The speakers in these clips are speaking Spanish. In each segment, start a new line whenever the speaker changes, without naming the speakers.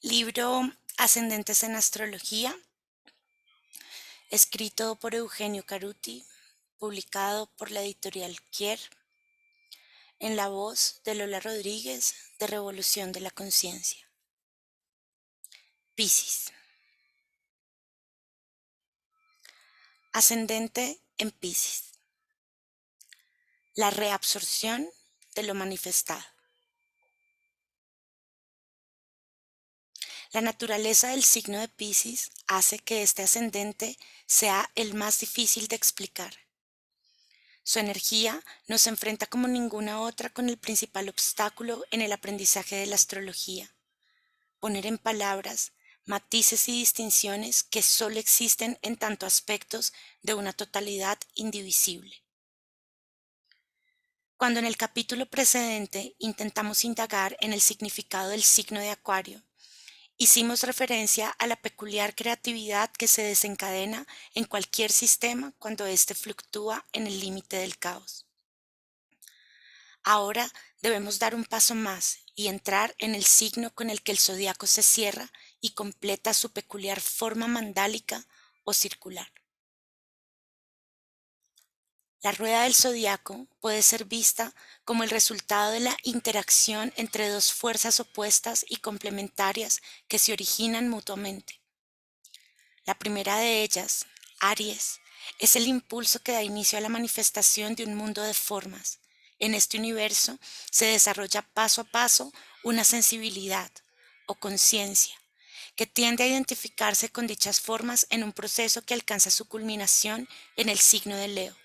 Libro Ascendentes en Astrología, escrito por Eugenio Caruti, publicado por la editorial Kier, en la voz de Lola Rodríguez de Revolución de la Conciencia. Piscis. Ascendente en Piscis. La reabsorción de lo manifestado. La naturaleza del signo de Piscis hace que este ascendente sea el más difícil de explicar. Su energía nos enfrenta como ninguna otra con el principal obstáculo en el aprendizaje de la astrología: poner en palabras matices y distinciones que solo existen en tanto aspectos de una totalidad indivisible. Cuando en el capítulo precedente intentamos indagar en el significado del signo de Acuario, hicimos referencia a la peculiar creatividad que se desencadena en cualquier sistema cuando éste fluctúa en el límite del caos. Ahora debemos dar un paso más y entrar en el signo con el que el zodiaco se cierra y completa su peculiar forma mandálica o circular. La rueda del zodiaco puede ser vista como el resultado de la interacción entre dos fuerzas opuestas y complementarias que se originan mutuamente. La primera de ellas, Aries, es el impulso que da inicio a la manifestación de un mundo de formas. En este universo se desarrolla paso a paso una sensibilidad o conciencia que tiende a identificarse con dichas formas en un proceso que alcanza su culminación en el signo de Leo.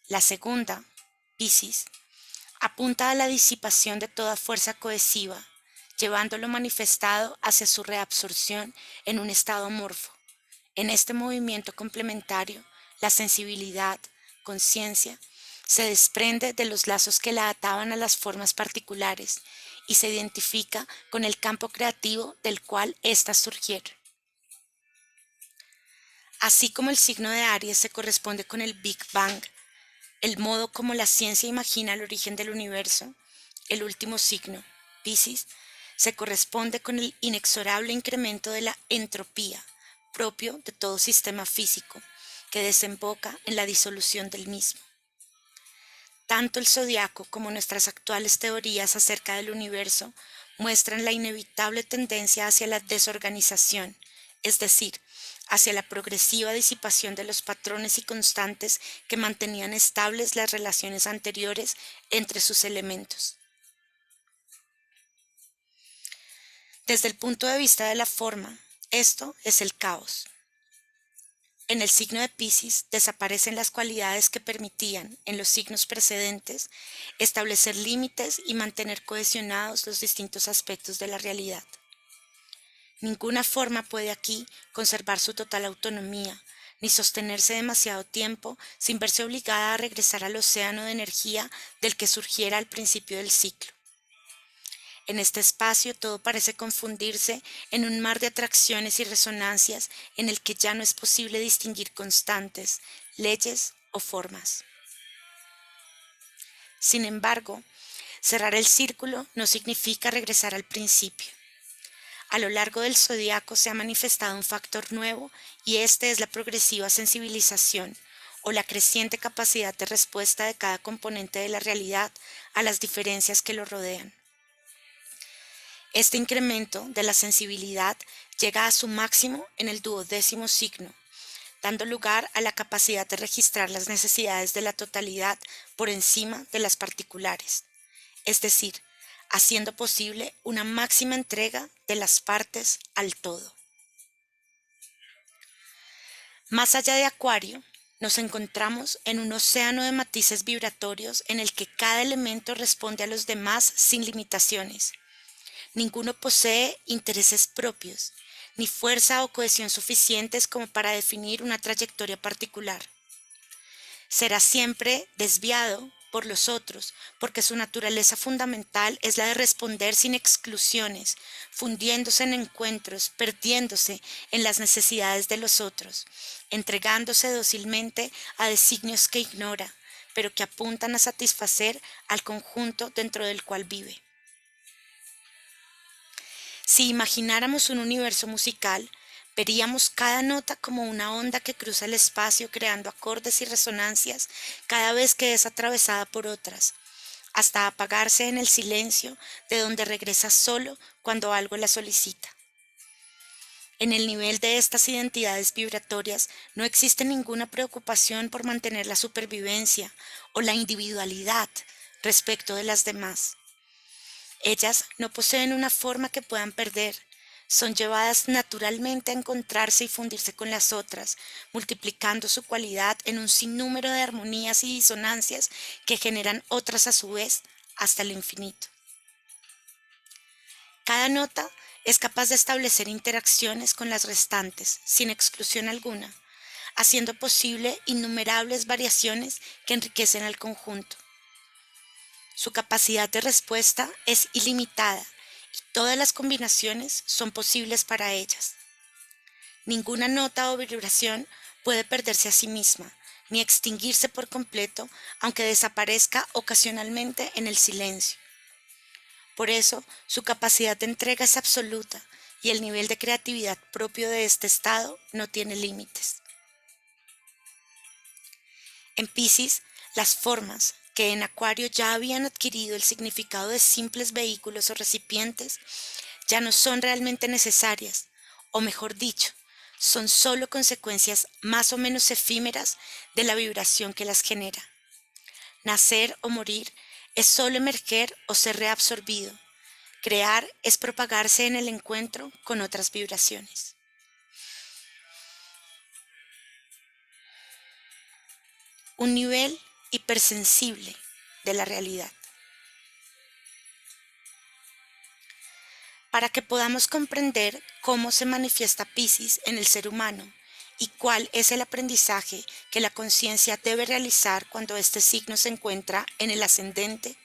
La segunda, Piscis, apunta a la disipación de toda fuerza cohesiva, llevando lo manifestado hacia su reabsorción en un estado amorfo. En este movimiento complementario, la sensibilidad, conciencia, se desprende de los lazos que la ataban a las formas particulares y se identifica con el campo creativo del cual éstas surgieron. Así como el signo de Aries se corresponde con el Big Bang, el modo como la ciencia imagina el origen del universo, el último signo, Piscis, se corresponde con el inexorable incremento de la entropía, propio de todo sistema físico, que desemboca en la disolución del mismo. Tanto el zodiaco como nuestras actuales teorías acerca del universo muestran la inevitable tendencia hacia la desorganización, es decir, hacia la progresiva disipación de los patrones y constantes que mantenían estables las relaciones anteriores entre sus elementos. Desde el punto de vista de la forma, esto es el caos. En el signo de Piscis desaparecen las cualidades que permitían, en los signos precedentes, establecer límites y mantener cohesionados los distintos aspectos de la realidad. Ninguna forma puede aquí conservar su total autonomía, ni sostenerse demasiado tiempo sin verse obligada a regresar al océano de energía del que surgiera al principio del ciclo. En este espacio todo parece confundirse en un mar de atracciones y resonancias en el que ya no es posible distinguir constantes, leyes o formas. Sin embargo, cerrar el círculo no significa regresar al principio. A lo largo del zodiaco se ha manifestado un factor nuevo y este es la progresiva sensibilización o la creciente capacidad de respuesta de cada componente de la realidad a las diferencias que lo rodean. Este incremento de la sensibilidad llega a su máximo en el 12º signo, dando lugar a la capacidad de registrar las necesidades de la totalidad por encima de las particulares, es decir, haciendo posible una máxima entrega de las partes al todo. Más allá de Acuario, nos encontramos en un océano de matices vibratorios en el que cada elemento responde a los demás sin limitaciones. Ninguno posee intereses propios, ni fuerza o cohesión suficientes como para definir una trayectoria particular. Será siempre desviado por los otros, porque su naturaleza fundamental es la de responder sin exclusiones, fundiéndose en encuentros, perdiéndose en las necesidades de los otros, entregándose dócilmente a designios que ignora, pero que apuntan a satisfacer al conjunto dentro del cual vive. Si imagináramos un universo musical, veríamos cada nota como una onda que cruza el espacio creando acordes y resonancias cada vez que es atravesada por otras, hasta apagarse en el silencio de donde regresa solo cuando algo la solicita. En el nivel de estas identidades vibratorias no existe ninguna preocupación por mantener la supervivencia o la individualidad respecto de las demás. Ellas no poseen una forma que puedan perder, son llevadas naturalmente a encontrarse y fundirse con las otras, multiplicando su cualidad en un sinnúmero de armonías y disonancias que generan otras a su vez hasta el infinito. Cada nota es capaz de establecer interacciones con las restantes, sin exclusión alguna, haciendo posible innumerables variaciones que enriquecen al conjunto. Su capacidad de respuesta es ilimitada y todas las combinaciones son posibles para ellas. Ninguna nota o vibración puede perderse a sí misma, ni extinguirse por completo, aunque desaparezca ocasionalmente en el silencio. Por eso, su capacidad de entrega es absoluta y el nivel de creatividad propio de este estado no tiene límites. En Piscis, las formas, que en Acuario ya habían adquirido el significado de simples vehículos o recipientes, ya no son realmente necesarias, o mejor dicho, son solo consecuencias más o menos efímeras de la vibración que las genera. Nacer o morir es solo emerger o ser reabsorbido. Crear es propagarse en el encuentro con otras vibraciones. Un nivel hipersensible de la realidad. Para que podamos comprender cómo se manifiesta Piscis en el ser humano y cuál es el aprendizaje que la conciencia debe realizar cuando este signo se encuentra en el ascendente,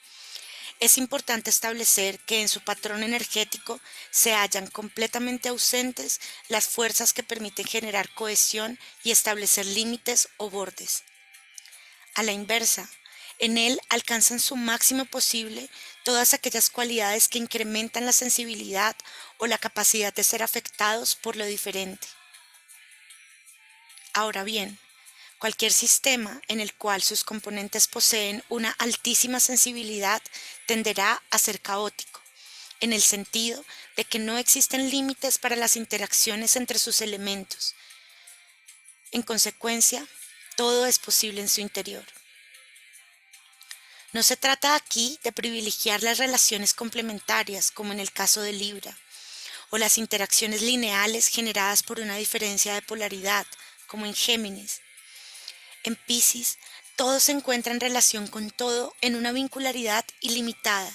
es importante establecer que en su patrón energético se hallan completamente ausentes las fuerzas que permiten generar cohesión y establecer límites o bordes. A la inversa, en él alcanzan su máximo posible todas aquellas cualidades que incrementan la sensibilidad o la capacidad de ser afectados por lo diferente. Ahora bien, cualquier sistema en el cual sus componentes poseen una altísima sensibilidad tenderá a ser caótico, en el sentido de que no existen límites para las interacciones entre sus elementos. En consecuencia, todo es posible en su interior. No se trata aquí de privilegiar las relaciones complementarias, como en el caso de Libra, o las interacciones lineales generadas por una diferencia de polaridad, como en Géminis. En Piscis, todo se encuentra en relación con todo en una vincularidad ilimitada.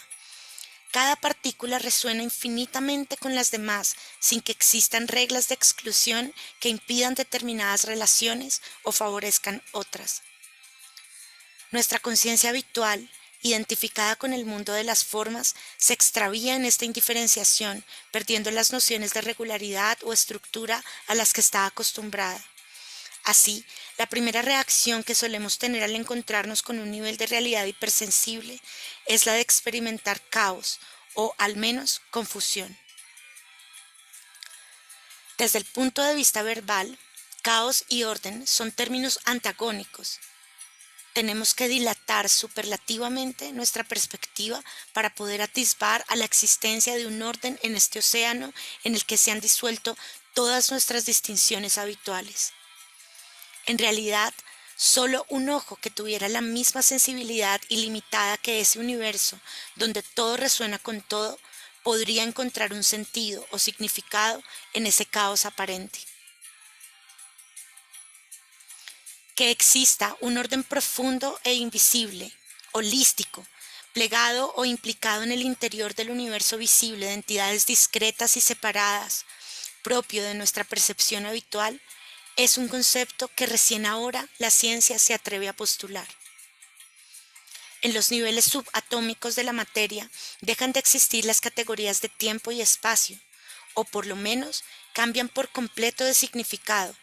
Cada partícula resuena infinitamente con las demás, sin que existan reglas de exclusión que impidan determinadas relaciones o favorezcan otras. Nuestra conciencia habitual, identificada con el mundo de las formas, se extravía en esta indiferenciación, perdiendo las nociones de regularidad o estructura a las que está acostumbrada. Así, la primera reacción que solemos tener al encontrarnos con un nivel de realidad hipersensible es la de experimentar caos o, al menos, confusión. Desde el punto de vista verbal, caos y orden son términos antagónicos. Tenemos que dilatar superlativamente nuestra perspectiva para poder atisbar a la existencia de un orden en este océano en el que se han disuelto todas nuestras distinciones habituales. En realidad, solo un ojo que tuviera la misma sensibilidad ilimitada que ese universo, donde todo resuena con todo, podría encontrar un sentido o significado en ese caos aparente. Que exista un orden profundo e invisible, holístico, plegado o implicado en el interior del universo visible de entidades discretas y separadas, propio de nuestra percepción habitual, es un concepto que recién ahora la ciencia se atreve a postular. En los niveles subatómicos de la materia dejan de existir las categorías de tiempo y espacio, o por lo menos cambian por completo de significado,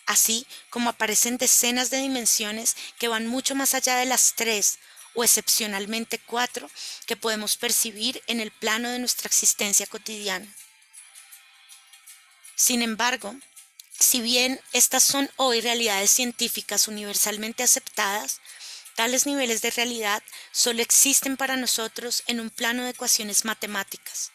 así como aparecen decenas de dimensiones que van mucho más allá de las tres, o excepcionalmente cuatro, que podemos percibir en el plano de nuestra existencia cotidiana. Sin embargo, si bien estas son hoy realidades científicas universalmente aceptadas, tales niveles de realidad solo existen para nosotros en un plano de ecuaciones matemáticas.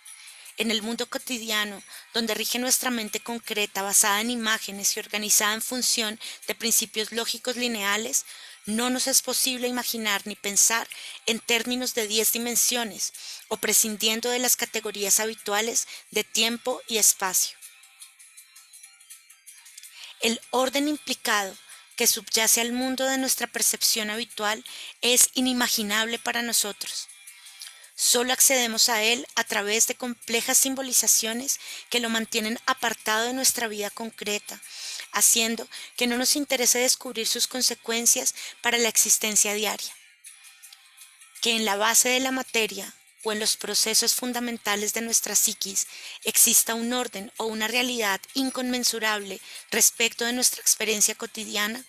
En el mundo cotidiano, donde rige nuestra mente concreta basada en imágenes y organizada en función de principios lógicos lineales, no nos es posible imaginar ni pensar en términos de 10 dimensiones o prescindiendo de las categorías habituales de tiempo y espacio. El orden implicado que subyace al mundo de nuestra percepción habitual es inimaginable para nosotros. Solo accedemos a él a través de complejas simbolizaciones que lo mantienen apartado de nuestra vida concreta, haciendo que no nos interese descubrir sus consecuencias para la existencia diaria. Que en la base de la materia o en los procesos fundamentales de nuestra psiquis exista un orden o una realidad inconmensurable respecto de nuestra experiencia cotidiana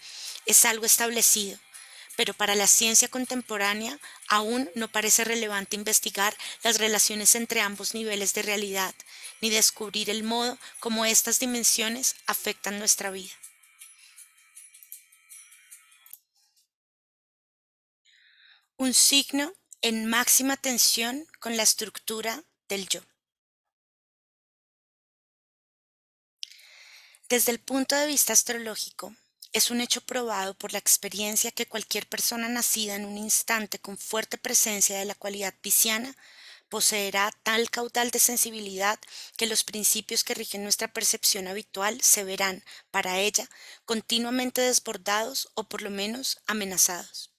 es algo establecido, pero para la ciencia contemporánea aún no parece relevante investigar las relaciones entre ambos niveles de realidad, ni descubrir el modo como estas dimensiones afectan nuestra vida. Un signo en máxima tensión con la estructura del yo. Desde el punto de vista astrológico, es un hecho probado por la experiencia que cualquier persona nacida en un instante con fuerte presencia de la cualidad pisciana poseerá tal caudal de sensibilidad que los principios que rigen nuestra percepción habitual se verán, para ella, continuamente desbordados o por lo menos amenazados.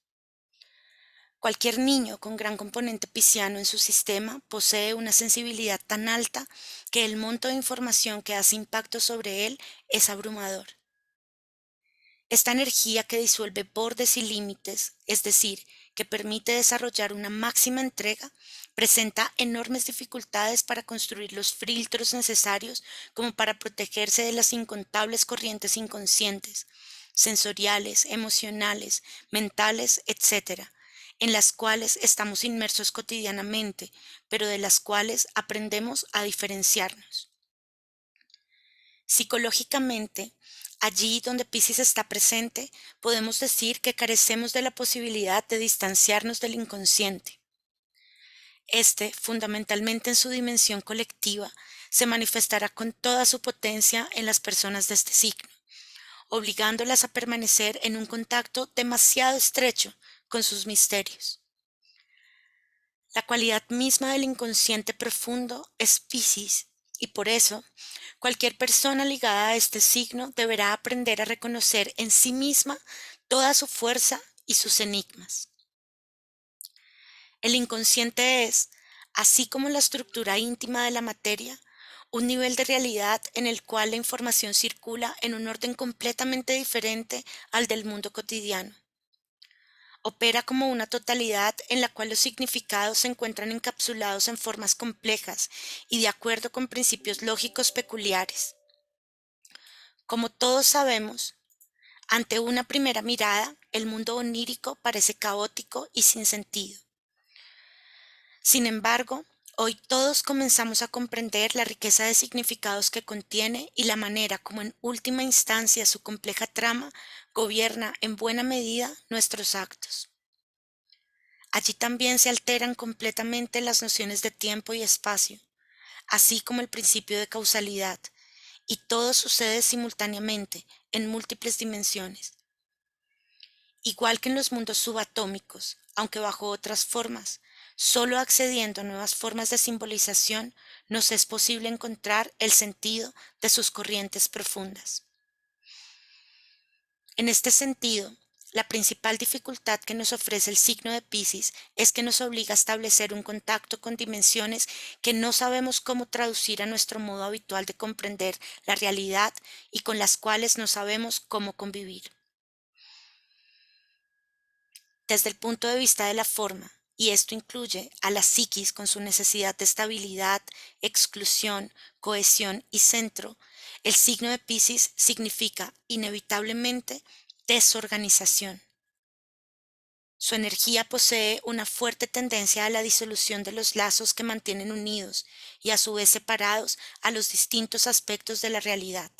Cualquier niño con gran componente pisciano en su sistema posee una sensibilidad tan alta que el monto de información que hace impacto sobre él es abrumador. Esta energía que disuelve bordes y límites, es decir, que permite desarrollar una máxima entrega, presenta enormes dificultades para construir los filtros necesarios como para protegerse de las incontables corrientes inconscientes, sensoriales, emocionales, mentales, etcétera, en las cuales estamos inmersos cotidianamente, pero de las cuales aprendemos a diferenciarnos. Psicológicamente, allí donde Piscis está presente, podemos decir que carecemos de la posibilidad de distanciarnos del inconsciente. Este, fundamentalmente en su dimensión colectiva, se manifestará con toda su potencia en las personas de este signo, obligándolas a permanecer en un contacto demasiado estrecho con sus misterios. La cualidad misma del inconsciente profundo es Piscis, y por eso cualquier persona ligada a este signo deberá aprender a reconocer en sí misma toda su fuerza y sus enigmas. El inconsciente es, así como la estructura íntima de la materia, un nivel de realidad en el cual la información circula en un orden completamente diferente al del mundo cotidiano. Opera como una totalidad en la cual los significados se encuentran encapsulados en formas complejas y de acuerdo con principios lógicos peculiares. Como todos sabemos, ante una primera mirada, el mundo onírico parece caótico y sin sentido. Sin embargo, hoy todos comenzamos a comprender la riqueza de significados que contiene y la manera como en última instancia su compleja trama gobierna en buena medida nuestros actos. Allí también se alteran completamente las nociones de tiempo y espacio, así como el principio de causalidad, y todo sucede simultáneamente en múltiples dimensiones. Igual que en los mundos subatómicos, aunque bajo otras formas, solo accediendo a nuevas formas de simbolización nos es posible encontrar el sentido de sus corrientes profundas. En este sentido, la principal dificultad que nos ofrece el signo de Piscis es que nos obliga a establecer un contacto con dimensiones que no sabemos cómo traducir a nuestro modo habitual de comprender la realidad y con las cuales no sabemos cómo convivir. Desde el punto de vista de la forma, y esto incluye a la psiquis con su necesidad de estabilidad, exclusión, cohesión y centro, el signo de Piscis significa inevitablemente desorganización. Su energía posee una fuerte tendencia a la disolución de los lazos que mantienen unidos y a su vez separados a los distintos aspectos de la realidad.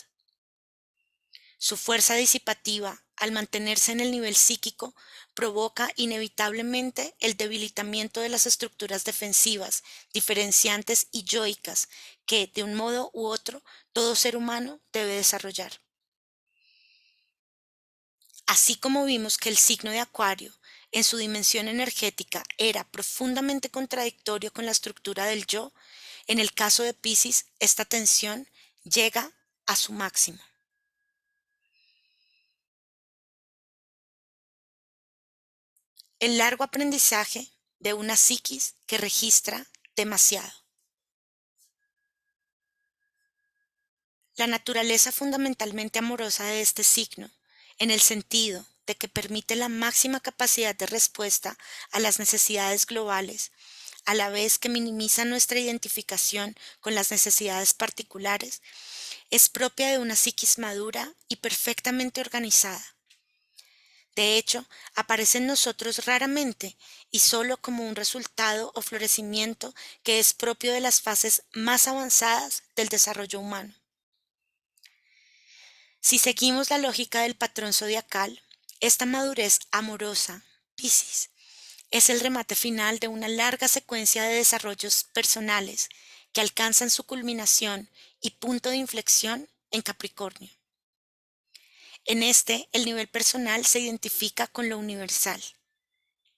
Su fuerza disipativa, al mantenerse en el nivel psíquico, provoca inevitablemente el debilitamiento de las estructuras defensivas, diferenciantes y yoicas que, de un modo u otro, todo ser humano debe desarrollar. Así como vimos que el signo de Acuario, en su dimensión energética, era profundamente contradictorio con la estructura del yo, en el caso de Piscis, esta tensión llega a su máximo. El largo aprendizaje de una psiquis que registra demasiado. La naturaleza fundamentalmente amorosa de este signo, en el sentido de que permite la máxima capacidad de respuesta a las necesidades globales, a la vez que minimiza nuestra identificación con las necesidades particulares, es propia de una psiquis madura y perfectamente organizada. De hecho, aparece en nosotros raramente y solo como un resultado o florecimiento que es propio de las fases más avanzadas del desarrollo humano. Si seguimos la lógica del patrón zodiacal, esta madurez amorosa, Piscis, es el remate final de una larga secuencia de desarrollos personales que alcanzan su culminación y punto de inflexión en Capricornio. En este, el nivel personal se identifica con lo universal.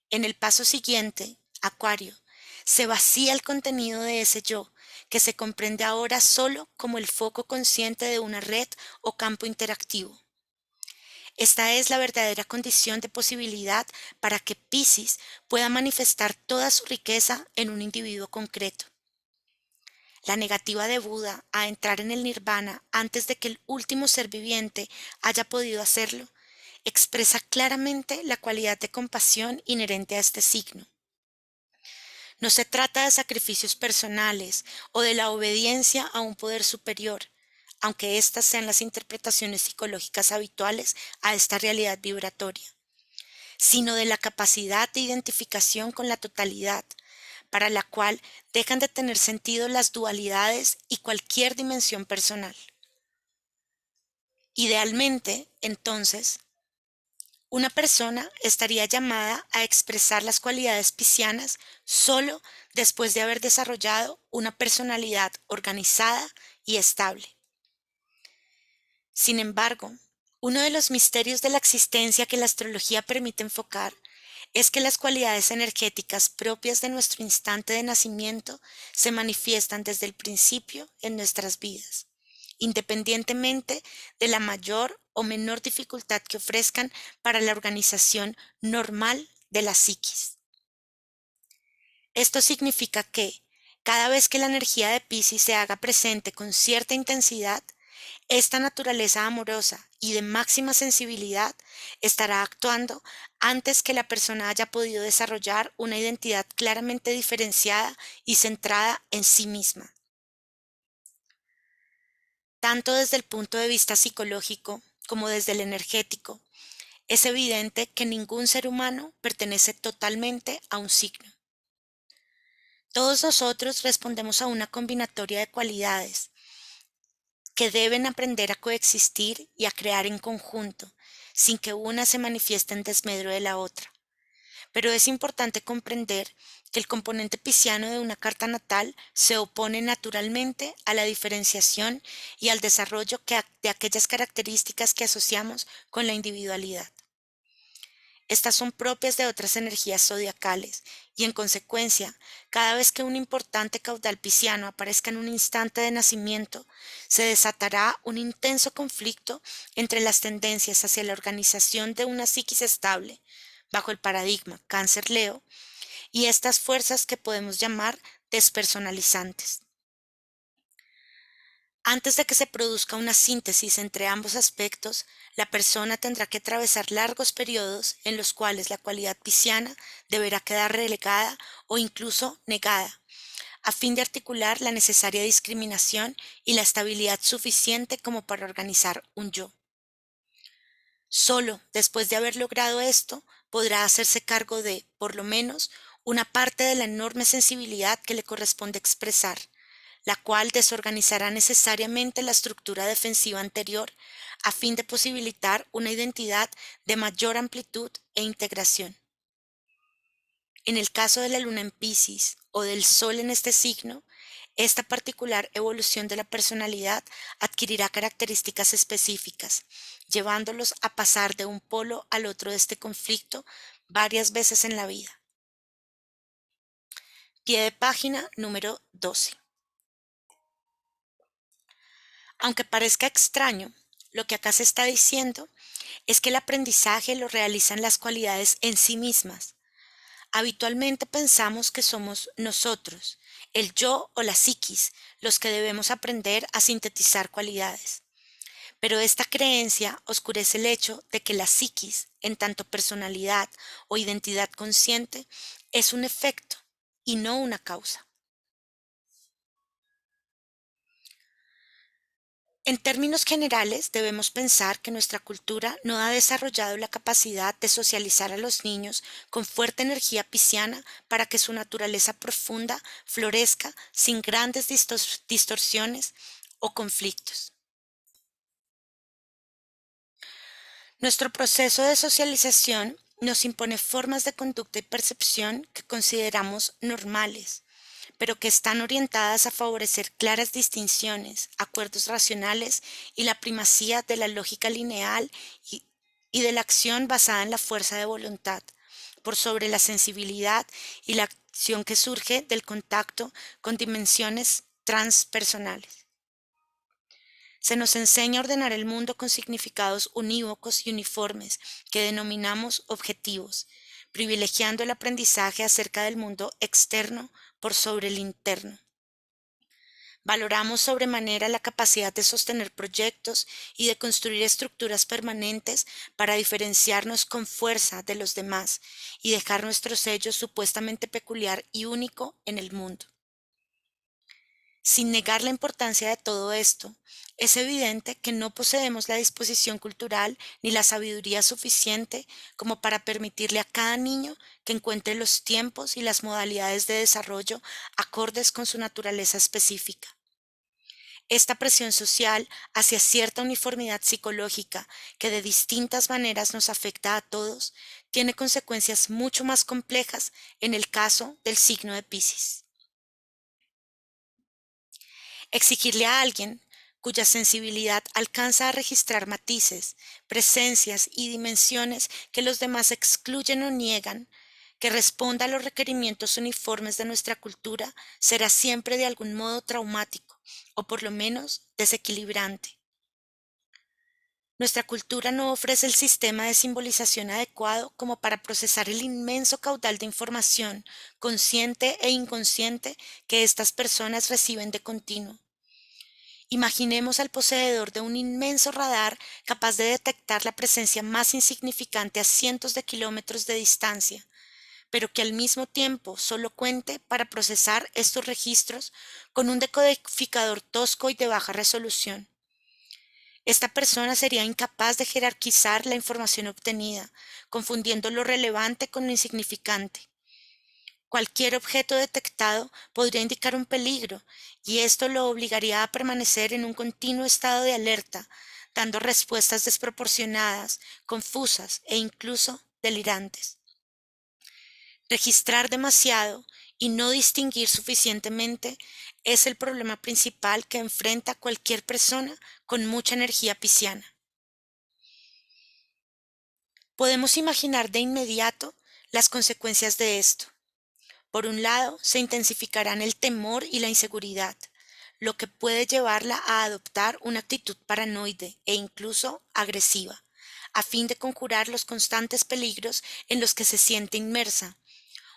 En el paso siguiente, Acuario, se vacía el contenido de ese yo, que se comprende ahora solo como el foco consciente de una red o campo interactivo. Esta es la verdadera condición de posibilidad para que Piscis pueda manifestar toda su riqueza en un individuo concreto. La negativa de Buda a entrar en el nirvana antes de que el último ser viviente haya podido hacerlo expresa claramente la cualidad de compasión inherente a este signo. No se trata de sacrificios personales o de la obediencia a un poder superior, aunque estas sean las interpretaciones psicológicas habituales a esta realidad vibratoria, sino de la capacidad de identificación con la totalidad, para la cual dejan de tener sentido las dualidades y cualquier dimensión personal. Idealmente, entonces, una persona estaría llamada a expresar las cualidades piscianas solo después de haber desarrollado una personalidad organizada y estable. Sin embargo, uno de los misterios de la existencia que la astrología permite enfocar es que las cualidades energéticas propias de nuestro instante de nacimiento se manifiestan desde el principio en nuestras vidas, independientemente de la mayor o menor dificultad que ofrezcan para la organización normal de la psiquis. Esto significa que, cada vez que la energía de Piscis se haga presente con cierta intensidad, esta naturaleza amorosa y de máxima sensibilidad estará actuando antes que la persona haya podido desarrollar una identidad claramente diferenciada y centrada en sí misma. Tanto desde el punto de vista psicológico como desde el energético, es evidente que ningún ser humano pertenece totalmente a un signo. Todos nosotros respondemos a una combinatoria de cualidades que deben aprender a coexistir y a crear en conjunto, sin que una se manifieste en desmedro de la otra. Pero es importante comprender que el componente pisciano de una carta natal se opone naturalmente a la diferenciación y al desarrollo de aquellas características que asociamos con la individualidad. Estas son propias de otras energías zodiacales y, en consecuencia, cada vez que un importante caudal pisciano aparezca en un instante de nacimiento, se desatará un intenso conflicto entre las tendencias hacia la organización de una psiquis estable, bajo el paradigma Cáncer-Leo, y estas fuerzas que podemos llamar despersonalizantes. Antes de que se produzca una síntesis entre ambos aspectos, la persona tendrá que atravesar largos periodos en los cuales la cualidad pisciana deberá quedar relegada o incluso negada, a fin de articular la necesaria discriminación y la estabilidad suficiente como para organizar un yo. Solo después de haber logrado esto, podrá hacerse cargo de, por lo menos, una parte de la enorme sensibilidad que le corresponde expresar, la cual desorganizará necesariamente la estructura defensiva anterior a fin de posibilitar una identidad de mayor amplitud e integración. En el caso de la luna en Piscis o del sol en este signo, esta particular evolución de la personalidad adquirirá características específicas, llevándolos a pasar de un polo al otro de este conflicto varias veces en la vida. Pie de página número 12. Aunque parezca extraño, lo que acá se está diciendo es que el aprendizaje lo realizan las cualidades en sí mismas. Habitualmente pensamos que somos nosotros, el yo o la psiquis, los que debemos aprender a sintetizar cualidades. Pero esta creencia oscurece el hecho de que la psiquis, en tanto personalidad o identidad consciente, es un efecto y no una causa. En términos generales, debemos pensar que nuestra cultura no ha desarrollado la capacidad de socializar a los niños con fuerte energía pisciana para que su naturaleza profunda florezca sin grandes distorsiones o conflictos. Nuestro proceso de socialización nos impone formas de conducta y percepción que consideramos normales, pero que están orientadas a favorecer claras distinciones, acuerdos racionales y la primacía de la lógica lineal y, y de la acción basada en la fuerza de voluntad, por sobre la sensibilidad y la acción que surge del contacto con dimensiones transpersonales. Se nos enseña a ordenar el mundo con significados unívocos y uniformes que denominamos objetivos, privilegiando el aprendizaje acerca del mundo externo por sobre el interno. Valoramos sobremanera la capacidad de sostener proyectos y de construir estructuras permanentes para diferenciarnos con fuerza de los demás y dejar nuestro sello supuestamente peculiar y único en el mundo. Sin negar la importancia de todo esto, es evidente que no poseemos la disposición cultural ni la sabiduría suficiente como para permitirle a cada niño que encuentre los tiempos y las modalidades de desarrollo acordes con su naturaleza específica. Esta presión social hacia cierta uniformidad psicológica que de distintas maneras nos afecta a todos, tiene consecuencias mucho más complejas en el caso del signo de Piscis. Exigirle a alguien cuya sensibilidad alcanza a registrar matices, presencias y dimensiones que los demás excluyen o niegan, que responda a los requerimientos uniformes de nuestra cultura, será siempre de algún modo traumático o por lo menos desequilibrante. Nuestra cultura no ofrece el sistema de simbolización adecuado como para procesar el inmenso caudal de información, consciente e inconsciente, que estas personas reciben de continuo. Imaginemos al poseedor de un inmenso radar capaz de detectar la presencia más insignificante a cientos de kilómetros de distancia, pero que al mismo tiempo solo cuente para procesar estos registros con un decodificador tosco y de baja resolución. Esta persona sería incapaz de jerarquizar la información obtenida, confundiendo lo relevante con lo insignificante. Cualquier objeto detectado podría indicar un peligro, y esto lo obligaría a permanecer en un continuo estado de alerta, dando respuestas desproporcionadas, confusas e incluso delirantes. Registrar demasiado y no distinguir suficientemente es el problema principal que enfrenta cualquier persona con mucha energía pisciana. Podemos imaginar de inmediato las consecuencias de esto. Por un lado, se intensificarán el temor y la inseguridad, lo que puede llevarla a adoptar una actitud paranoide e incluso agresiva, a fin de conjurar los constantes peligros en los que se siente inmersa,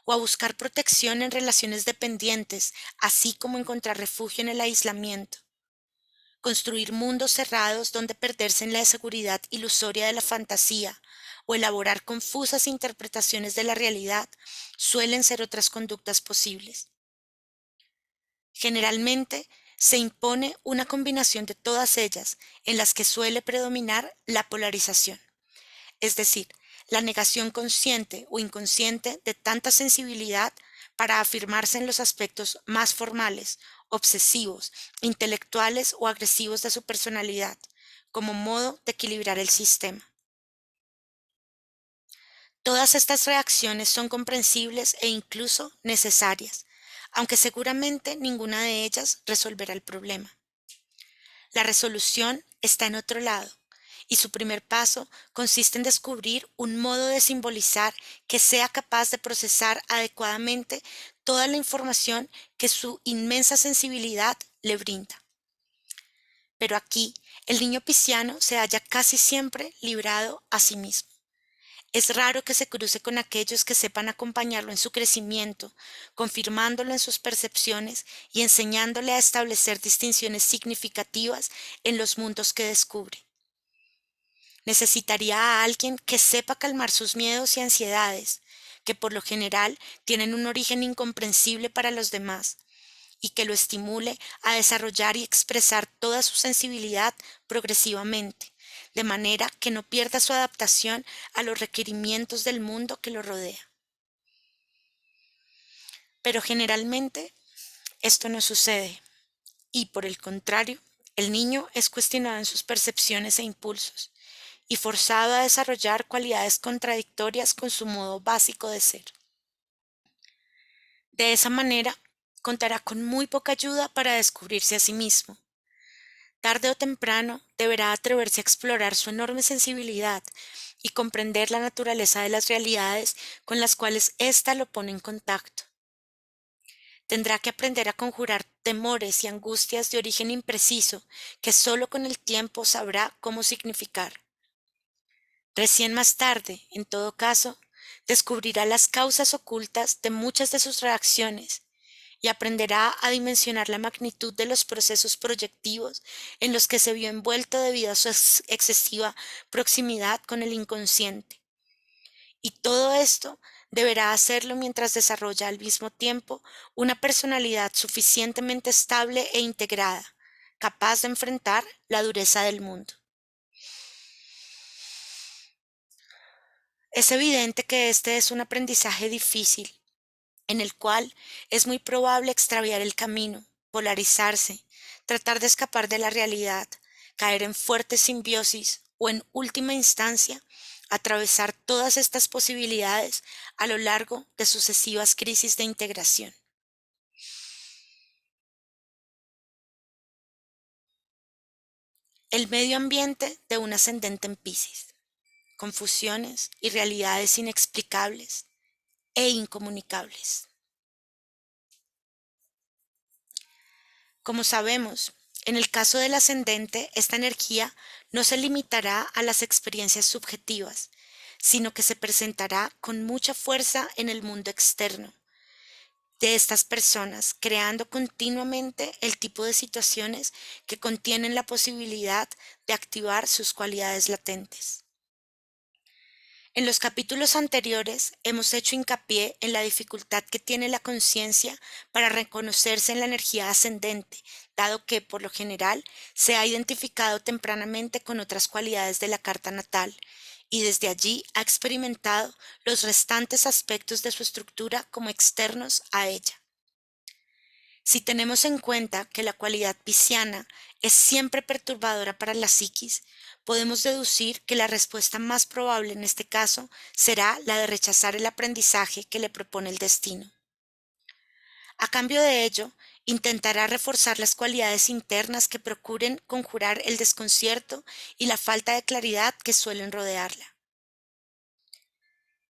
o a buscar protección en relaciones dependientes, así como encontrar refugio en el aislamiento. Construir mundos cerrados donde perderse en la seguridad ilusoria de la fantasía o elaborar confusas interpretaciones de la realidad suelen ser otras conductas posibles. Generalmente se impone una combinación de todas ellas en las que suele predominar la polarización, es decir, la negación consciente o inconsciente de tanta sensibilidad para afirmarse en los aspectos más formales, obsesivos, intelectuales o agresivos de su personalidad, como modo de equilibrar el sistema. Todas estas reacciones son comprensibles e incluso necesarias, aunque seguramente ninguna de ellas resolverá el problema. La resolución está en otro lado, y su primer paso consiste en descubrir un modo de simbolizar que sea capaz de procesar adecuadamente toda la información que su inmensa sensibilidad le brinda. Pero aquí, el niño pisciano se halla casi siempre librado a sí mismo. Es raro que se cruce con aquellos que sepan acompañarlo en su crecimiento, confirmándolo en sus percepciones y enseñándole a establecer distinciones significativas en los mundos que descubre. Necesitaría a alguien que sepa calmar sus miedos y ansiedades, que por lo general tienen un origen incomprensible para los demás, y que lo estimule a desarrollar y expresar toda su sensibilidad progresivamente, de manera que no pierda su adaptación a los requerimientos del mundo que lo rodea. Pero generalmente esto no sucede, y por el contrario, el niño es cuestionado en sus percepciones e impulsos, y forzado a desarrollar cualidades contradictorias con su modo básico de ser. De esa manera, contará con muy poca ayuda para descubrirse a sí mismo. Tarde o temprano deberá atreverse a explorar su enorme sensibilidad y comprender la naturaleza de las realidades con las cuales ésta lo pone en contacto. Tendrá que aprender a conjurar temores y angustias de origen impreciso que solo con el tiempo sabrá cómo significar. Recién más tarde, en todo caso, descubrirá las causas ocultas de muchas de sus reacciones y aprenderá a dimensionar la magnitud de los procesos proyectivos en los que se vio envuelto debido a su excesiva proximidad con el inconsciente. Y todo esto deberá hacerlo mientras desarrolla al mismo tiempo una personalidad suficientemente estable e integrada, capaz de enfrentar la dureza del mundo. Es evidente que este es un aprendizaje difícil, en el cual es muy probable extraviar el camino, polarizarse, tratar de escapar de la realidad, caer en fuerte simbiosis o, en última instancia, atravesar todas estas posibilidades a lo largo de sucesivas crisis de integración. El medio ambiente de un ascendente en Piscis, confusiones y realidades inexplicables e incomunicables. Como sabemos, en el caso del ascendente, esta energía no se limitará a las experiencias subjetivas, sino que se presentará con mucha fuerza en el mundo externo de estas personas, creando continuamente el tipo de situaciones que contienen la posibilidad de activar sus cualidades latentes. En los capítulos anteriores hemos hecho hincapié en la dificultad que tiene la conciencia para reconocerse en la energía ascendente, dado que, por lo general, se ha identificado tempranamente con otras cualidades de la carta natal y desde allí ha experimentado los restantes aspectos de su estructura como externos a ella. Si tenemos en cuenta que la cualidad pisciana es siempre perturbadora para la psiquis, podemos deducir que la respuesta más probable en este caso será la de rechazar el aprendizaje que le propone el destino. A cambio de ello, intentará reforzar las cualidades internas que procuren conjurar el desconcierto y la falta de claridad que suelen rodearla.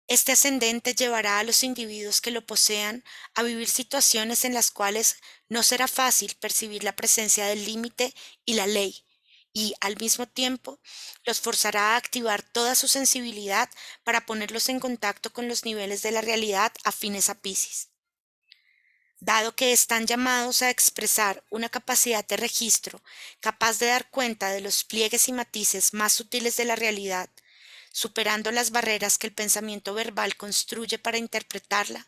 Este ascendente llevará a los individuos que lo posean a vivir situaciones en las cuales no será fácil percibir la presencia del límite y la ley, y, al mismo tiempo, los forzará a activar toda su sensibilidad para ponerlos en contacto con los niveles de la realidad afines a Piscis. Dado que están llamados a expresar una capacidad de registro capaz de dar cuenta de los pliegues y matices más sutiles de la realidad, superando las barreras que el pensamiento verbal construye para interpretarla,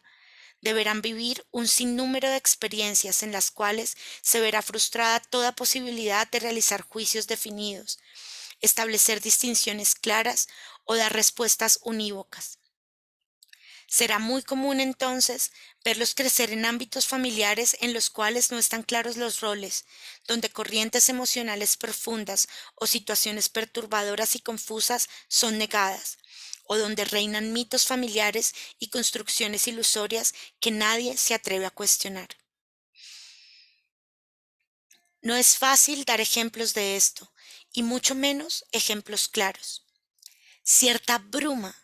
deberán vivir un sinnúmero de experiencias en las cuales se verá frustrada toda posibilidad de realizar juicios definidos, establecer distinciones claras o dar respuestas unívocas. Será muy común entonces verlos crecer en ámbitos familiares en los cuales no están claros los roles, donde corrientes emocionales profundas o situaciones perturbadoras y confusas son negadas, o donde reinan mitos familiares y construcciones ilusorias que nadie se atreve a cuestionar. No es fácil dar ejemplos de esto, y mucho menos ejemplos claros. Cierta bruma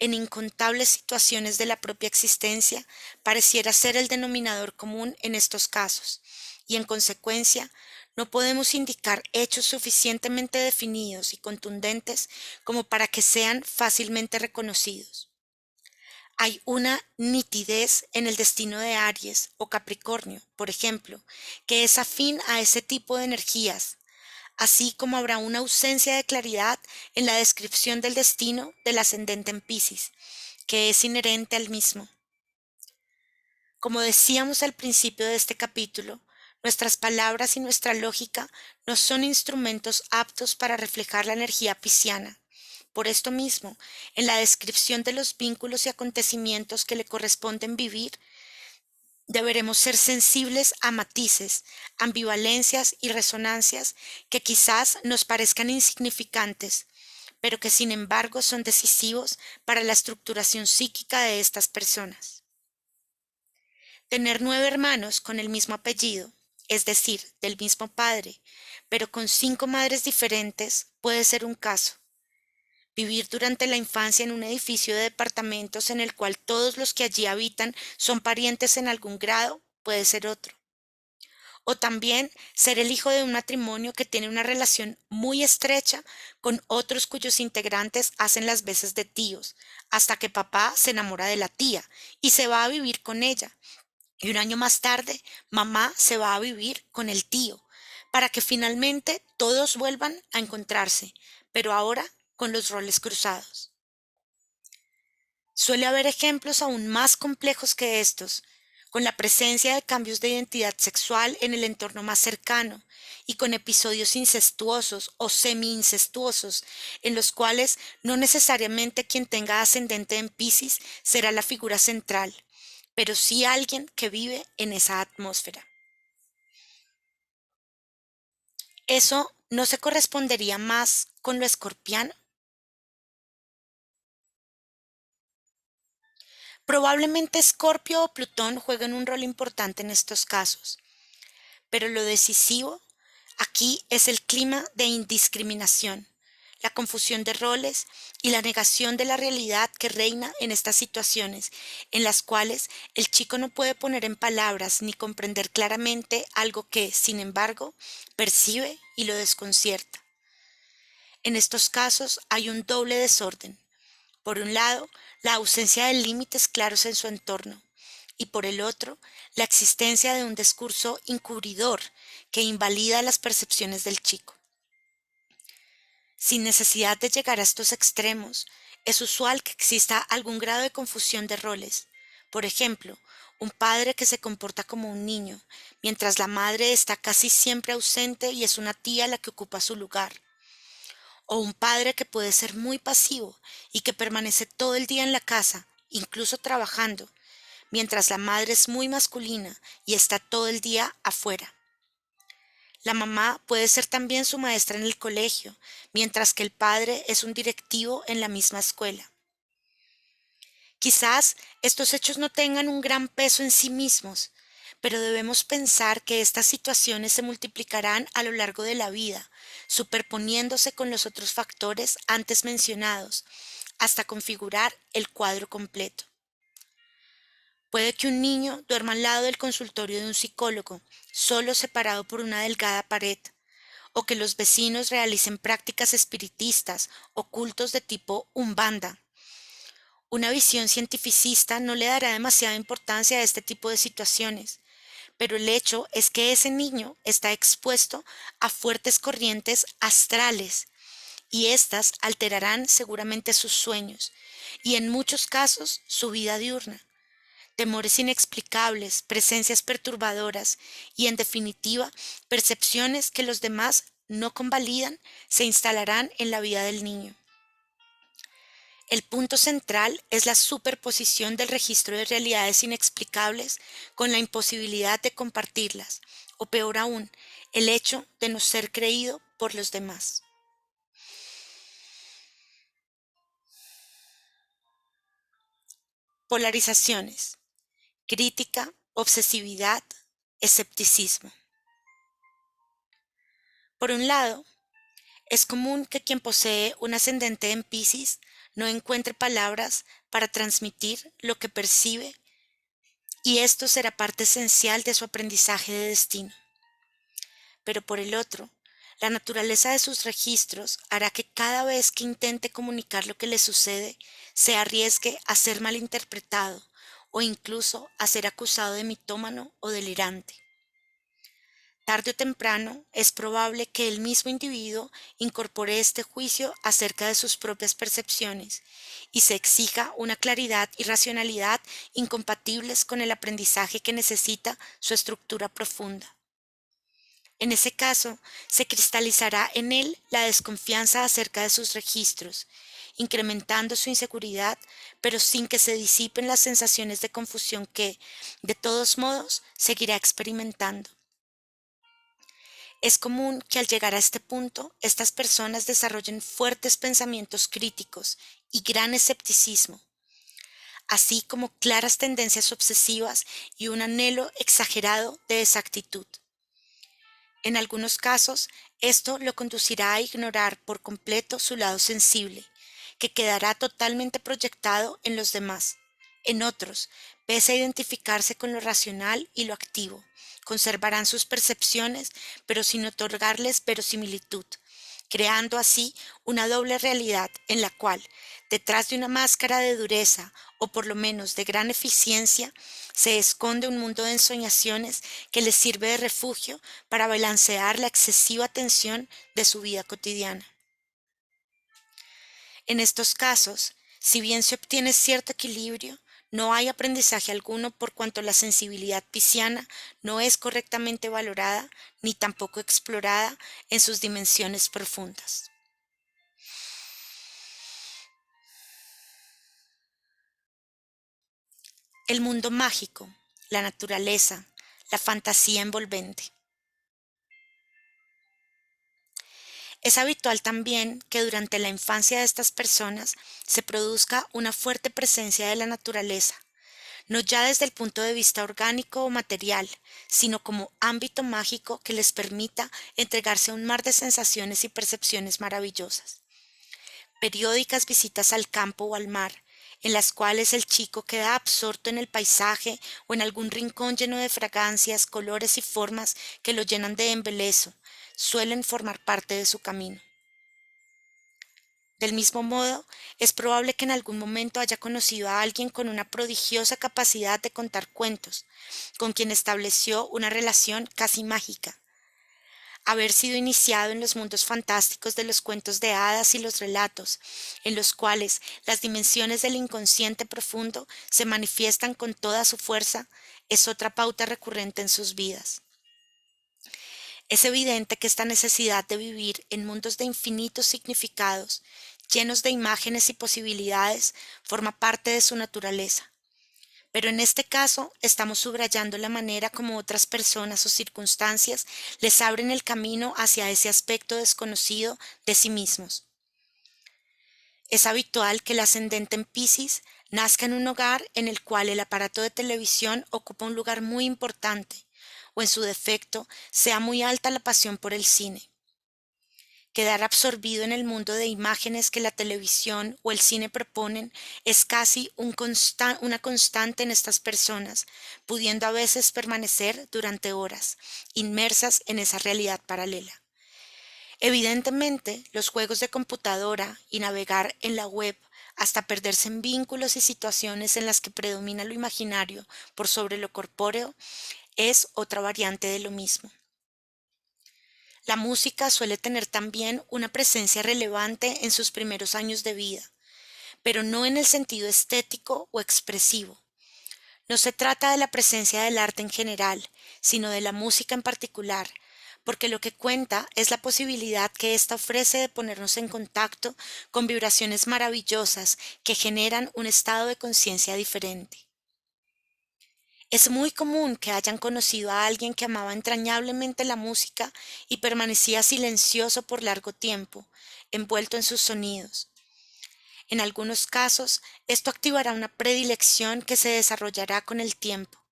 en incontables situaciones de la propia existencia pareciera ser el denominador común en estos casos, y en consecuencia no podemos indicar hechos suficientemente definidos y contundentes como para que sean fácilmente reconocidos. Hay una nitidez en el destino de Aries o Capricornio, por ejemplo, que es afín a ese tipo de energías, así como habrá una ausencia de claridad en la descripción del destino del ascendente en Piscis, que es inherente al mismo. Como decíamos al principio de este capítulo, nuestras palabras y nuestra lógica no son instrumentos aptos para reflejar la energía pisciana. Por esto mismo, en la descripción de los vínculos y acontecimientos que le corresponden vivir, deberemos ser sensibles a matices, ambivalencias y resonancias que quizás nos parezcan insignificantes, pero que sin embargo son decisivos para la estructuración psíquica de estas personas. Tener 9 hermanos con el mismo apellido, es decir, del mismo padre, pero con 5 madres diferentes, puede ser un caso. Vivir durante la infancia en un edificio de departamentos en el cual todos los que allí habitan son parientes en algún grado puede ser otro. O también ser el hijo de un matrimonio que tiene una relación muy estrecha con otros cuyos integrantes hacen las veces de tíos, hasta que papá se enamora de la tía y se va a vivir con ella. Y un año más tarde, mamá se va a vivir con el tío, para que finalmente todos vuelvan a encontrarse, pero ahora con los roles cruzados. Suele haber ejemplos aún más complejos que estos, con la presencia de cambios de identidad sexual en el entorno más cercano y con episodios incestuosos o semi-incestuosos, en los cuales no necesariamente quien tenga ascendente en Piscis será la figura central, pero sí alguien que vive en esa atmósfera. ¿Eso no se correspondería más con lo escorpiano? Probablemente Escorpio o Plutón jueguen un rol importante en estos casos, pero lo decisivo aquí es el clima de indiscriminación, la confusión de roles y la negación de la realidad que reina en estas situaciones, en las cuales el chico no puede poner en palabras ni comprender claramente algo que, sin embargo, percibe y lo desconcierta. En estos casos hay un doble desorden. Por un lado, la ausencia de límites claros en su entorno, y por el otro, la existencia de un discurso encubridor que invalida las percepciones del chico. Sin necesidad de llegar a estos extremos, es usual que exista algún grado de confusión de roles. Por ejemplo, un padre que se comporta como un niño, mientras la madre está casi siempre ausente y es una tía la que ocupa su lugar. O un padre que puede ser muy pasivo y que permanece todo el día en la casa, incluso trabajando, mientras la madre es muy masculina y está todo el día afuera. La mamá puede ser también su maestra en el colegio, mientras que el padre es un directivo en la misma escuela. Quizás estos hechos no tengan un gran peso en sí mismos, pero debemos pensar que estas situaciones se multiplicarán a lo largo de la vida, superponiéndose con los otros factores antes mencionados, hasta configurar el cuadro completo. Puede que un niño duerma al lado del consultorio de un psicólogo, solo separado por una delgada pared, o que los vecinos realicen prácticas espiritistas o cultos de tipo umbanda. Una visión cientificista no le dará demasiada importancia a este tipo de situaciones, pero el hecho es que ese niño está expuesto a fuertes corrientes astrales y éstas alterarán seguramente sus sueños y en muchos casos su vida diurna. Temores inexplicables, presencias perturbadoras y, en definitiva, percepciones que los demás no convalidan se instalarán en la vida del niño. El punto central es la superposición del registro de realidades inexplicables con la imposibilidad de compartirlas, o peor aún, el hecho de no ser creído por los demás. Polarizaciones: crítica, obsesividad, escepticismo. Por un lado, es común que quien posee un ascendente en Piscis no encuentre palabras para transmitir lo que percibe, y esto será parte esencial de su aprendizaje de destino. Pero por el otro, la naturaleza de sus registros hará que cada vez que intente comunicar lo que le sucede, se arriesgue a ser malinterpretado o incluso a ser acusado de mitómano o delirante. Tarde o temprano, es probable que el mismo individuo incorpore este juicio acerca de sus propias percepciones y se exija una claridad y racionalidad incompatibles con el aprendizaje que necesita su estructura profunda. En ese caso, se cristalizará en él la desconfianza acerca de sus registros, incrementando su inseguridad, pero sin que se disipen las sensaciones de confusión que, de todos modos, seguirá experimentando. Es común que al llegar a este punto, estas personas desarrollen fuertes pensamientos críticos y gran escepticismo, así como claras tendencias obsesivas y un anhelo exagerado de exactitud. En algunos casos, esto lo conducirá a ignorar por completo su lado sensible, que quedará totalmente proyectado en los demás. En otros, pese a identificarse con lo racional y lo activo, conservarán sus percepciones, pero sin otorgarles verosimilitud, creando así una doble realidad en la cual, detrás de una máscara de dureza o por lo menos de gran eficiencia, se esconde un mundo de ensoñaciones que les sirve de refugio para balancear la excesiva tensión de su vida cotidiana. En estos casos, si bien se obtiene cierto equilibrio, no hay aprendizaje alguno por cuanto la sensibilidad pisciana no es correctamente valorada ni tampoco explorada en sus dimensiones profundas. El mundo mágico, la naturaleza, la fantasía envolvente. Es habitual también que durante la infancia de estas personas se produzca una fuerte presencia de la naturaleza, no ya desde el punto de vista orgánico o material, sino como ámbito mágico que les permita entregarse a un mar de sensaciones y percepciones maravillosas. Periódicas visitas al campo o al mar, en las cuales el chico queda absorto en el paisaje o en algún rincón lleno de fragancias, colores y formas que lo llenan de embeleso, suelen formar parte de su camino. Del mismo modo, es probable que en algún momento haya conocido a alguien con una prodigiosa capacidad de contar cuentos, con quien estableció una relación casi mágica. Haber sido iniciado en los mundos fantásticos de los cuentos de hadas y los relatos, en los cuales las dimensiones del inconsciente profundo se manifiestan con toda su fuerza, es otra pauta recurrente en sus vidas. Es evidente que esta necesidad de vivir en mundos de infinitos significados, llenos de imágenes y posibilidades, forma parte de su naturaleza. Pero en este caso estamos subrayando la manera como otras personas o circunstancias les abren el camino hacia ese aspecto desconocido de sí mismos. Es habitual que el ascendente en Piscis nazca en un hogar en el cual el aparato de televisión ocupa un lugar muy importante, o en su defecto, sea muy alta la pasión por el cine. Quedar absorbido en el mundo de imágenes que la televisión o el cine proponen es casi una constante en estas personas, pudiendo a veces permanecer durante horas, inmersas en esa realidad paralela. Evidentemente, los juegos de computadora y navegar en la web hasta perderse en vínculos y situaciones en las que predomina lo imaginario por sobre lo corpóreo es otra variante de lo mismo. La música suele tener también una presencia relevante en sus primeros años de vida, pero no en el sentido estético o expresivo. No se trata de la presencia del arte en general, sino de la música en particular, porque lo que cuenta es la posibilidad que ésta ofrece de ponernos en contacto con vibraciones maravillosas que generan un estado de conciencia diferente. Es muy común que hayan conocido a alguien que amaba entrañablemente la música y permanecía silencioso por largo tiempo, envuelto en sus sonidos. En algunos casos, esto activará una predilección que se desarrollará con el tiempo.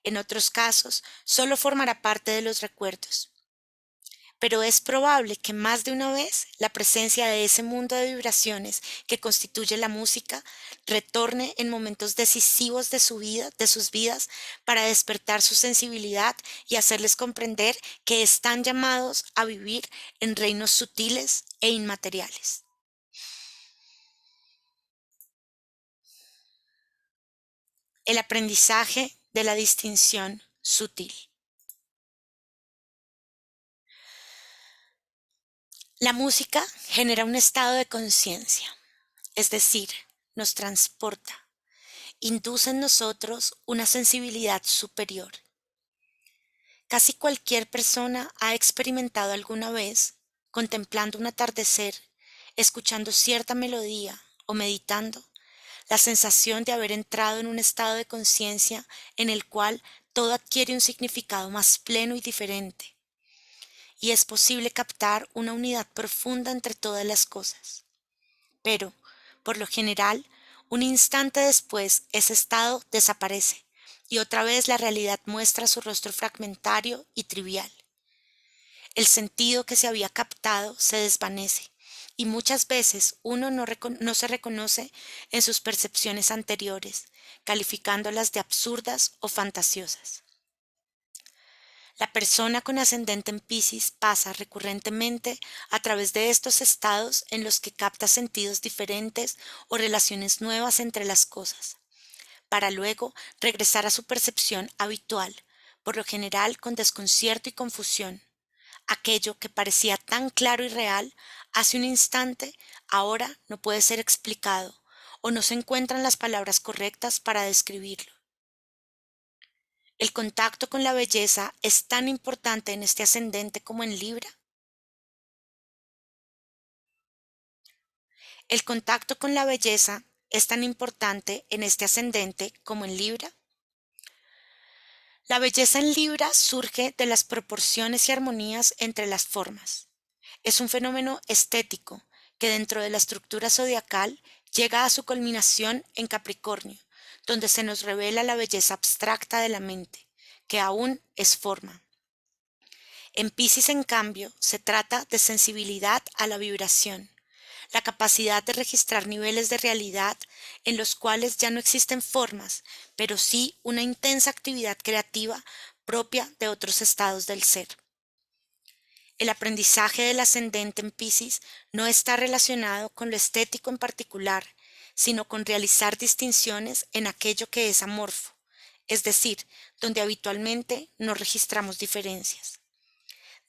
En otros casos, solo formará parte de los recuerdos. Pero es probable que más de una vez la presencia de ese mundo de vibraciones que constituye la música retorne en momentos decisivos de su vida, de sus vidas, para despertar su sensibilidad y hacerles comprender que están llamados a vivir en reinos sutiles e inmateriales. El aprendizaje de la distinción sutil. La música genera un estado de conciencia, es decir, nos transporta, induce en nosotros una sensibilidad superior. Casi cualquier persona ha experimentado alguna vez, contemplando un atardecer, escuchando cierta melodía o meditando, la sensación de haber entrado en un estado de conciencia en el cual todo adquiere un significado más pleno y diferente, y es posible captar una unidad profunda entre todas las cosas. Pero, por lo general, un instante después ese estado desaparece y otra vez la realidad muestra su rostro fragmentario y trivial. El sentido que se había captado se desvanece y muchas veces uno no se reconoce en sus percepciones anteriores, calificándolas de absurdas o fantasiosas. La persona con ascendente en Piscis pasa recurrentemente a través de estos estados en los que capta sentidos diferentes o relaciones nuevas entre las cosas, para luego regresar a su percepción habitual, por lo general con desconcierto y confusión. Aquello que parecía tan claro y real hace un instante, ahora no puede ser explicado, o no se encuentran las palabras correctas para describirlo. ¿El contacto con la belleza es tan importante en este ascendente como en Libra? ¿El contacto con la belleza es tan importante en este ascendente como en Libra? La belleza en Libra surge de las proporciones y armonías entre las formas. Es un fenómeno estético que dentro de la estructura zodiacal llega a su culminación en Capricornio, donde se nos revela la belleza abstracta de la mente, que aún es forma. En Piscis, en cambio, se trata de sensibilidad a la vibración, la capacidad de registrar niveles de realidad en los cuales ya no existen formas, pero sí una intensa actividad creativa propia de otros estados del ser. El aprendizaje del ascendente en Piscis no está relacionado con lo estético en particular, sino con realizar distinciones en aquello que es amorfo, es decir, donde habitualmente no registramos diferencias.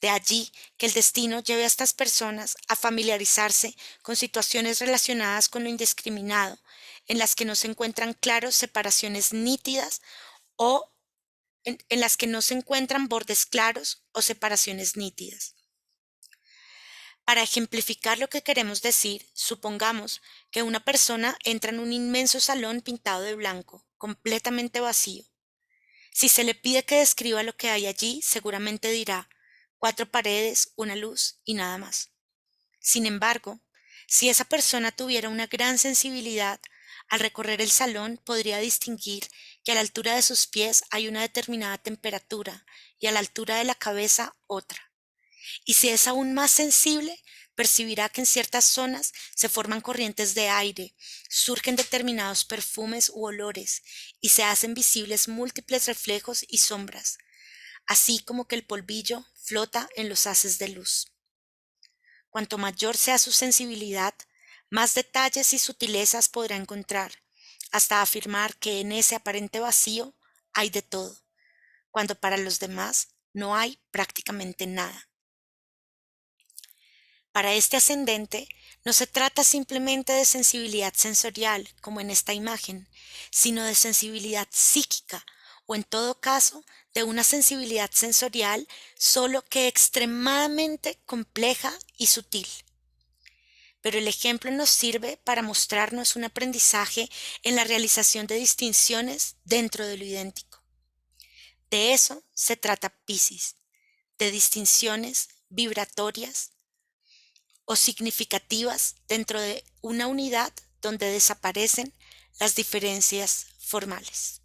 De allí que el destino lleve a estas personas a familiarizarse con situaciones relacionadas con lo indiscriminado, en las que no se encuentran claros separaciones nítidas o en las que no se encuentran bordes claros o separaciones nítidas. Para ejemplificar lo que queremos decir, supongamos que una persona entra en un inmenso salón pintado de blanco, completamente vacío. Si se le pide que describa lo que hay allí, seguramente dirá cuatro paredes, una luz y nada más. Sin embargo, si esa persona tuviera una gran sensibilidad, al recorrer el salón podría distinguir que a la altura de sus pies hay una determinada temperatura y a la altura de la cabeza otra. Y si es aún más sensible, percibirá que en ciertas zonas se forman corrientes de aire, surgen determinados perfumes u olores y se hacen visibles múltiples reflejos y sombras, así como que el polvillo flota en los haces de luz. Cuanto mayor sea su sensibilidad, más detalles y sutilezas podrá encontrar, hasta afirmar que en ese aparente vacío hay de todo, cuando para los demás no hay prácticamente nada. Para este ascendente, no se trata simplemente de sensibilidad sensorial, como en esta imagen, sino de sensibilidad psíquica o en todo caso de una sensibilidad sensorial, solo que extremadamente compleja y sutil. Pero el ejemplo nos sirve para mostrarnos un aprendizaje en la realización de distinciones dentro de lo idéntico. De eso se trata Piscis, de distinciones vibratorias o significativas dentro de una unidad donde desaparecen las diferencias formales.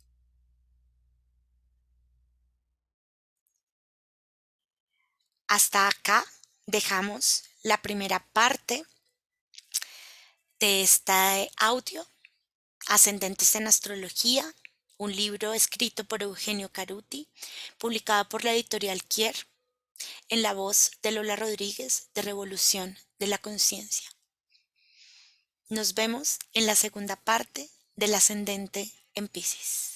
Hasta acá dejamos la primera parte de este audio, Ascendentes en Astrología, un libro escrito por Eugenio Caruti, publicado por la editorial Kier, en la voz de Lola Rodríguez de Revolución de la Conciencia. Nos vemos en la segunda parte del Ascendente en Piscis.